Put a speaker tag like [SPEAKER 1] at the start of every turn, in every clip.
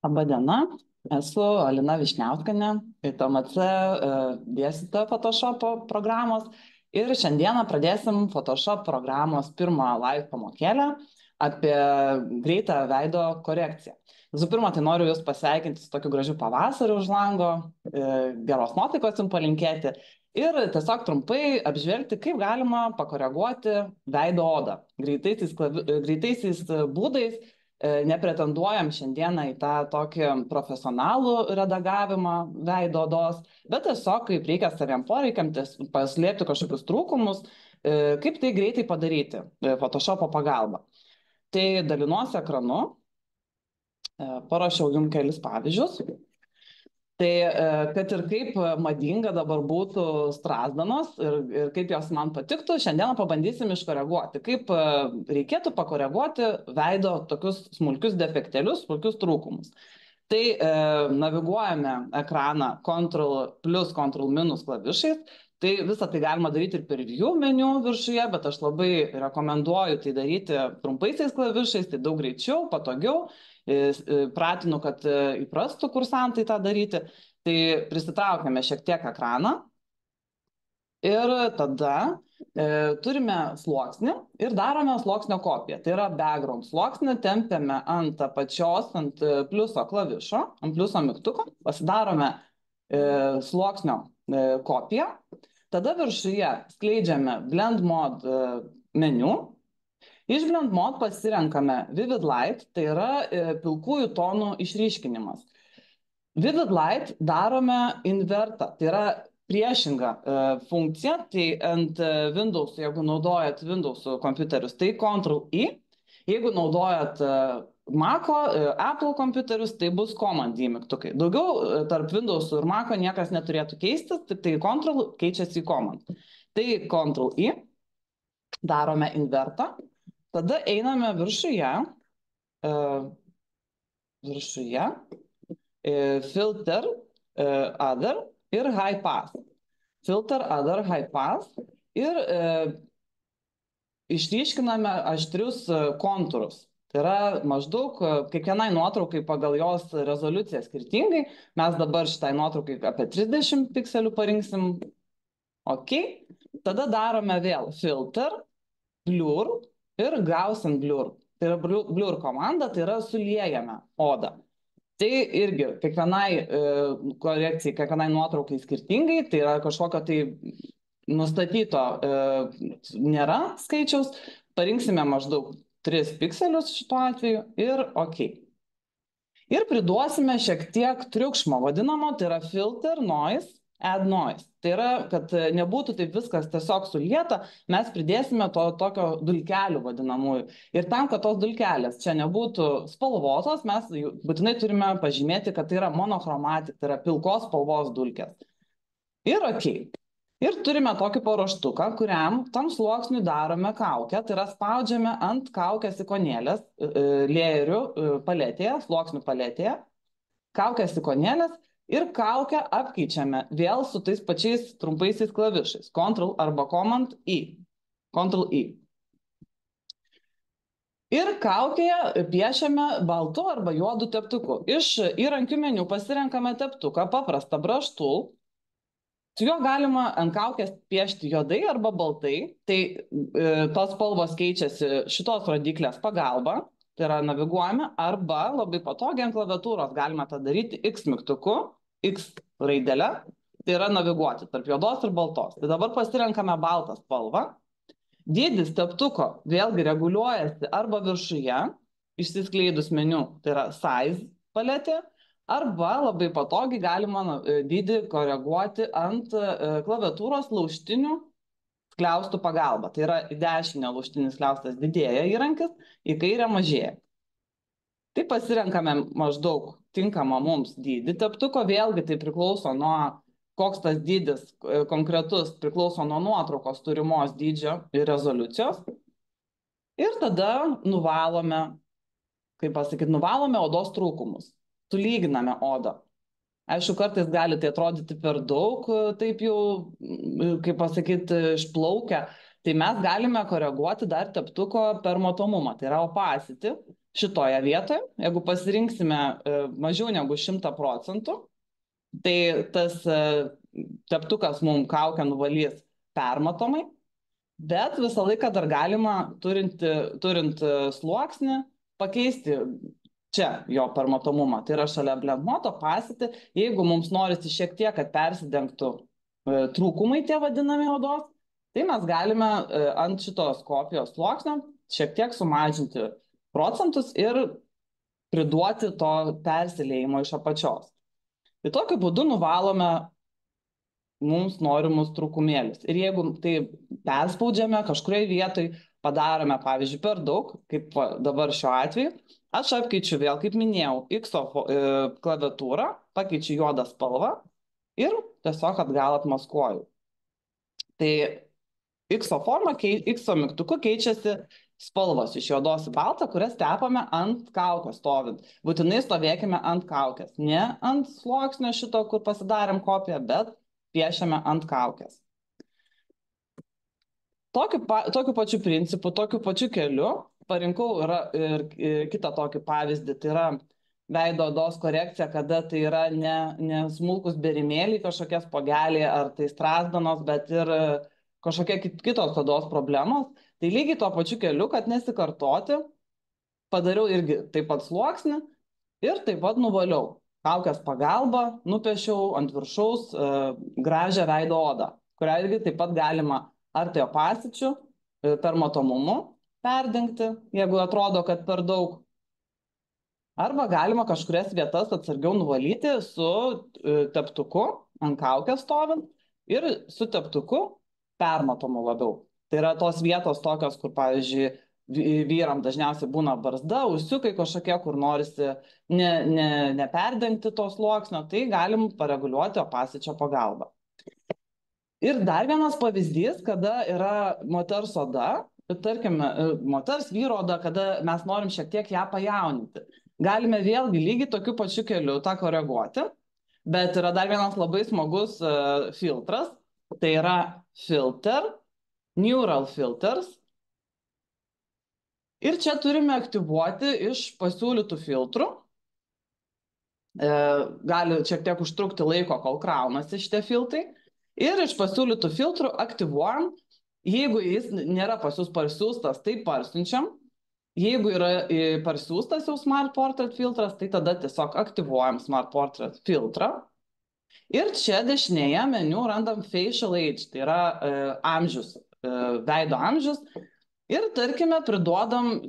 [SPEAKER 1] Labadiena, esu Alina Višniauskienė, TMC dėstytoja Photoshopo programos ir šiandieną pradėsim Photoshop programos pirmą live pamokėlę apie greitą veido korekciją. Visų pirma, tai noriu Jūs pasveikinti su tokiu gražiu pavasariu už lango, geros nuotaikos Jums palinkėti ir tiesiog trumpai apžvelgti, kaip galima pakoreguoti veido odą greitaisiais būdais. Nepretenduojam šiandieną į tą tokį profesionalų redagavimą veido odos, bet tiesiog kaip reikia saviem poreikiam paslėpti kažkokius trūkumus, kaip tai greitai padaryti Photoshopo pagalba. Tai dalinuosi ekranu, parašiau jums kelis pavyzdžius. Tai kad ir kaip madinga dabar būtų strazdanos ir kaip jos man patiktų, šiandieną pabandysim iškoreguoti, kaip reikėtų pakoreguoti veido tokius smulkius defektelius, smulkius trūkumus. Tai naviguojame ekraną Ctrl plus, Ctrl minus klavišais. Tai visą tai galima daryti ir per View meniu viršuje, bet aš labai rekomenduoju tai daryti trumpaisiais klavišais, tai daug greičiau, patogiau. Pratinu, kad įprastų kursantai tą daryti. Tai prisitraukiame šiek tiek ekraną ir tada turime sluoksnį ir darome sluoksnio kopiją. Tai yra background sluoksnį, tempiame ant apačios, ant pliuso klavišo, ant pliuso mygtuko, pasidarome sluoksnio kopiją. Tada viršuje skleidžiame Blend Mode meniu. Iš Blend Mode pasirenkame Vivid Light, tai yra pilkųjų tonų išryškinimas. Vivid Light darome invertą, tai yra priešinga funkcija, tai ant Windows, jeigu naudojat Windows kompiuterius, tai Ctrl-I, jeigu naudojat Maco, Apple kompiuterius, tai bus Command-I mygtukai. Daugiau tarp Windows ir Maco niekas neturėtų keistis, tai Ctrl keičiasi į Command. Tai Ctrl-I, darome invertą. Tada einame viršuje, Filter, Other ir High Pass. Filter, Other, High Pass ir išryškiname aštrius kontūrus. Tai yra maždaug kiekvienai nuotraukai pagal jos rezoliuciją skirtingai. Mes dabar šitai nuotraukai apie 30 pikselių parinksim. Ok. Tada darome vėl Filter, Blur ir Gaussian Blur. Tai yra Blur komanda, tai yra suliejame odą. Tai irgi kiekvienai korekcijai, kiekvienai nuotraukai skirtingai, tai yra kažkokio tai nustatyto nėra skaičiaus, parinksime maždaug 3 pikselius šituo atveju ir ok. Ir priduosime šiek tiek triukšmo vadinamo, tai yra Filter, Noise, Add Noise. Tai yra, kad nebūtų taip viskas tiesiog sulieta, mes pridėsime tokio dulkelių vadinamųjų. Ir tam, kad tos dulkelės čia nebūtų spalvotos, mes būtinai turime pažymėti, kad tai yra monochromatik, tai yra pilkos spalvos dulkės. Ir ok. Ir turime tokį paruoštuką, kuriam tam sluoksniui darome kaukę, tai yra spaudžiame ant kaukės ikonėlės, lėjerių paletėje, sluoksnių paletėje, kaukės ikonėlės ir kaukę apkeičiame vėl su tais pačiais trumpaisiais klavišais, Ctrl arba Command-I, Ctrl-I. Ir kaukėje piešiame baltu arba juodu teptuku. Iš įrankių meniu pasirenkame teptuką, paprastą brush tool. Su juo galima ant kaukės piešti juodai arba baltai, tai tos spalvos keičiasi šitos rodiklės pagalba, tai yra naviguojame, arba labai patogiai ant klaviatūros galime tą daryti X mygtuku, X raidelę, tai yra naviguoti tarp juodos ir baltos. Tai dabar pasirenkame baltą spalvą. Dydis teptuko vėlgi reguliuojasi arba viršuje, išsiskleidus meniu, tai yra Size paletė, arba labai patogiai galima dydį koreguoti ant klaviatūros laužtinių skliaustų pagalba. Tai yra į dešinę laužtinis skliaustas didėja įrankis, į kairę mažėja. Tai pasirenkame maždaug tinkamą mums dydį teptuko, vėlgi tai priklauso nuo, koks tas dydis konkretus, priklauso nuo nuotraukos turimos dydžio ir rezoliucijos. Ir tada nuvalome, kaip pasakyti, nuvalome odos trūkumus. Sulyginame odą. Aišku, kartais gali tai atrodyti per daug, taip jau, kaip pasakyti, išplaukia. Tai mes galime koreguoti dar teptuko per matomumą, tai yra opacity. šitoje vietoje, jeigu pasirinksime mažiau negu 100%, tai tas teptukas mums kaukę nuvalys permatomai, bet visą laiką dar galima, turint sluoksnį, pakeisti čia jo permatomumą. Tai yra šalia blendmoto pasiti, jeigu mums norisi šiek tiek, kad persidengtų trūkumai tie vadinami odos, tai mes galime ant šitos kopijos sluoksnio šiek tiek sumažinti procentus ir priduoti to persiliejimo iš apačios. Tai tokiu būdu nuvalome mums norimus trūkumėlius. Ir jeigu tai perspaudžiame kažkurioje vietoje, padarome, pavyzdžiui, per daug, kaip dabar šiuo atveju, aš apkeičiu vėl, kaip minėjau, X klaviatūrą, pakeičiu juodą spalvą ir tiesiog atgal atmaskuoju. Tai X forma, X mygtuku keičiasi spalvos iš juodos į baltą, kurias tepame ant kaukės stovint. Būtinai stovėkime ant kaukės, ne ant sluoksnio šito, kur pasidarėm kopiją, bet piešiame ant kaukės. Tokiu pačiu principu, tokiu pačiu keliu parinkau ir kitą tokį pavyzdį, tai yra veido odos korekcija, kada tai yra ne smulkus berimėliai, kažkokie spogeliai ar tai strazdanos, bet ir kažkokie kitos odos problemos. Tai lygiai tuo pačiu keliu, kad nesikartoti, padariau irgi taip pat sluoksnį ir taip pat nuvaliau. Kaukės pagalba nupiešiau ant viršaus gražią veido odą, kurią irgi taip pat galima ar tai opasičiu, per matomumu perdengti, jeigu atrodo, kad per daug. Arba galima kažkurias vietas atsargiau nuvalyti su teptuku ant kaukės stovint ir su teptuku permatomu labiau. Tai yra tos vietos tokios, kur, pavyzdžiui, vyram dažniausiai būna barzda, ausiukai kažkokie, kur norisi neperdengti to sluoksnio, tai galim pareguliuoti opasičio pagalba. Ir dar vienas pavyzdys, kada yra moters oda, tarkim, moters vyro oda, kada mes norim šiek tiek ją pajauninti. Galime vėlgi lygiai tokiu pačiu keliu tą koreguoti, bet yra dar vienas labai smagus filtras, tai yra filter, Neural Filters. Ir čia turime aktyvuoti iš pasiūlytų filtrų. Gali šiek tiek užtrukti laiko, kol kraunasi šitie filtrai. Ir iš pasiūlytų filtrų aktyvuojam. Jeigu jis nėra pas jūs parsiųstas, tai parsiunčiam. Jeigu yra parsiųstas jau Smart Portrait filtras, tai tada tiesiog aktyvuojam Smart Portrait filtrą. Ir čia dešinėje meniu randam Facial Age, tai yra amžius, veido amžius. Ir, tarkime, priduodam,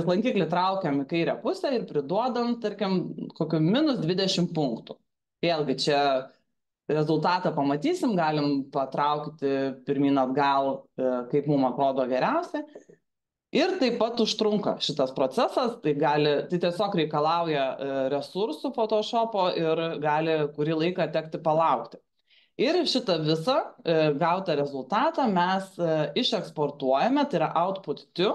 [SPEAKER 1] lankiklį traukiam į kairę pusę ir priduodam, tarkim, kokiu -20 punktų. Vėlgi, čia rezultatą pamatysim, galim patraukti pirmyn atgal, kaip mums atrodo geriausia. Ir taip pat užtrunka šitas procesas, tai tiesiog reikalauja resursų Photoshopo ir gali kurį laiką tekti palaukti. Ir šitą visą gautą rezultatą mes išeksportuojame, tai yra output to,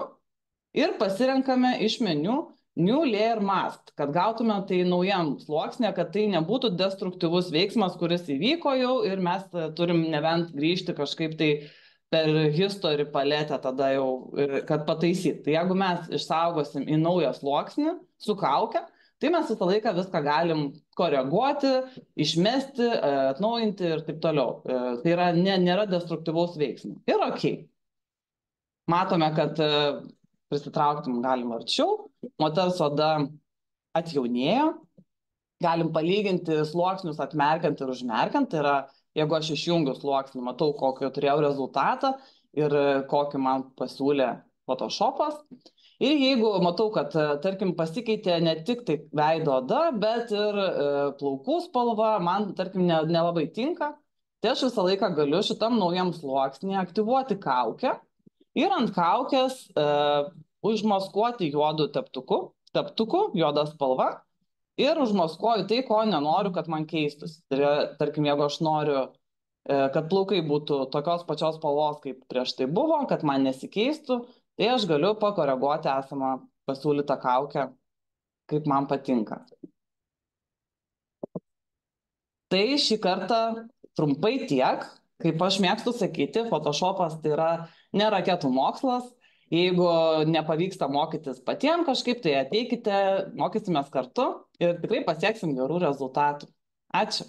[SPEAKER 1] ir pasirenkame iš meniu New Layer Mask, kad gautume tai naujam sluoksnė, kad tai nebūtų destruktyvus veiksmas, kuris įvyko jau ir mes turim nebent grįžti kažkaip tai per history paletę tada jau, kad pataisyt. Tai jeigu mes išsaugosim į naują sluoksnį su kauke, tai mes visą laiką viską galim koreguoti, išmesti, atnaujinti ir taip toliau. Tai yra, nėra destruktyvaus veiksmo. Ir ok. Matome, kad prisitrauktim galim arčiau, moters oda atjaunėjo, galim palyginti sluoksnius atmerkiant ir užmerkiant, tai yra, jeigu aš išjungiu sluoksnį, matau, kokį turėjau rezultatą ir kokį man pasiūlė Photoshopas. Ir jeigu matau, kad, tarkim, pasikeitė ne tik tai veido oda, bet ir plaukų spalva, man, tarkim, nelabai tinka, tai aš visą laiką galiu šitam naujam sluoksnį aktyvuoti kaukę ir ant kaukės užmaskuoti juodų teptuku, juoda spalva, ir užmaskuoju tai, ko nenoriu, kad man keistųsi. Tai, tarkim, jeigu aš noriu, kad plaukai būtų tokios pačios spalvos, kaip prieš tai buvo, kad man nesikeistų, tai aš galiu pakoreguoti esamą pasiūlytą kaukę, kaip man patinka. Tai šį kartą trumpai tiek. Kaip aš mėgstu sakyti, Photoshopas tai yra ne raketų mokslas Jeigu nepavyksta mokytis patiems kažkaip, tai ateikite, mokysimės kartu ir tikrai pasieksim gerų rezultatų. Ačiū.